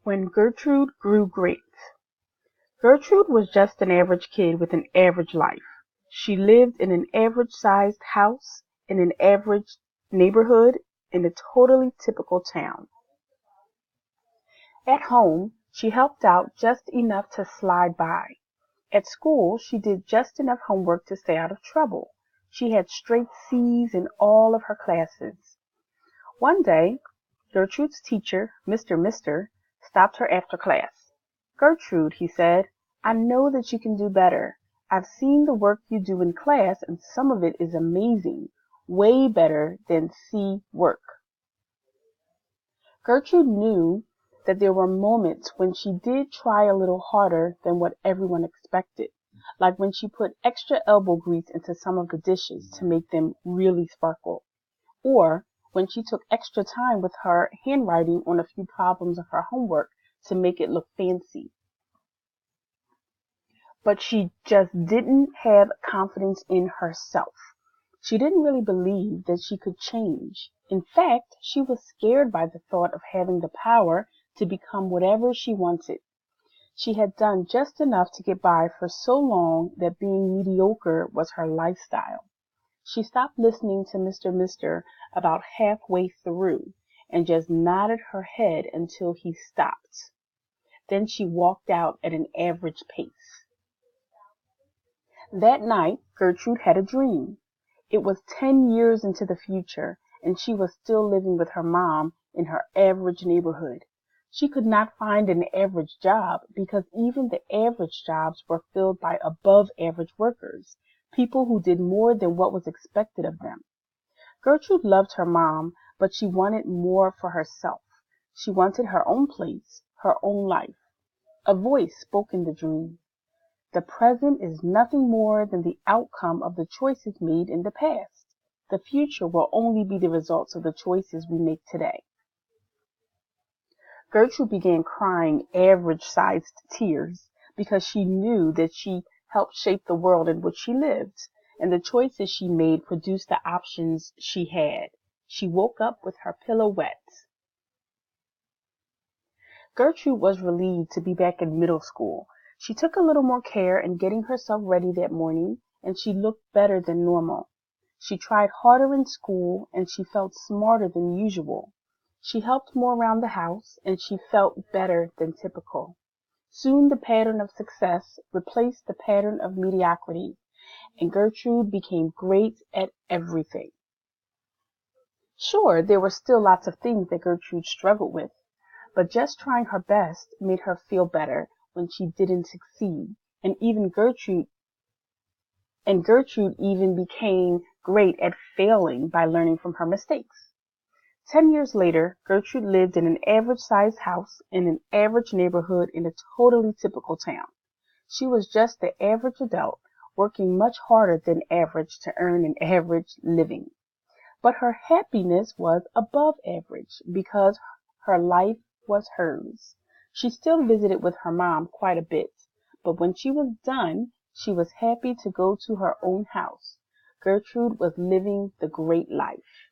When Gertrude grew great. Gertrude was just an average kid with an average life. She lived in an average-sized house in an average neighborhood in a totally typical town. At home, she helped out just enough to slide by. At school, she did just enough homework to stay out of trouble. She had straight C's in all of her classes. One day, Gertrude's teacher, Mr. stopped her after class. "Gertrude," he said, "I know that you can do better. I've seen the work you do in class, and some of it is amazing, way better than C work." Gertrude knew that there were moments when she did try a little harder than what everyone expected, like when she put extra elbow grease into some of the dishes to make them really sparkle, or when she took extra time with her handwriting on a few problems of her homework to make it look fancy. But she just didn't have confidence in herself. She didn't really believe that she could change. In fact, she was scared by the thought of having the power to become whatever she wanted. She had done just enough to get by for so long that being mediocre was her lifestyle. She stopped listening to Mr. about halfway through and just nodded her head until he stopped. Then she walked out at an average pace. That night, Gertrude had a dream. It was 10 years into the future, and she was still living with her mom in her average neighborhood. She could not find an average job because even the average jobs were filled by above average workers, people who did more than what was expected of them. Gertrude loved her mom, but she wanted more for herself. She wanted her own place, her own life. A voice spoke in the dream. "The present is nothing more than the outcome of the choices made in the past. The future will only be the results of the choices we make today." Gertrude began crying average-sized tears because she knew that she helped shape the world in which she lived, and the choices she made produced the options she had. She woke up with her pillow wet. Gertrude was relieved to be back in middle school. She took a little more care in getting herself ready that morning, and she looked better than normal. She tried harder in school, and she felt smarter than usual. She helped more around the house, and she felt better than typical. Soon the pattern of success replaced the pattern of mediocrity, and Gertrude became great at everything. Sure, there were still lots of things that Gertrude struggled with, but just trying her best made her feel better when she didn't succeed, and Gertrude even became great at failing by learning from her mistakes. 10 years later, Gertrude lived in an average-sized house in an average neighborhood in a totally typical town. She was just the average adult, working much harder than average to earn an average living. But her happiness was above average because her life was hers. She still visited with her mom quite a bit, but when she was done, she was happy to go to her own house. Gertrude was living the great life.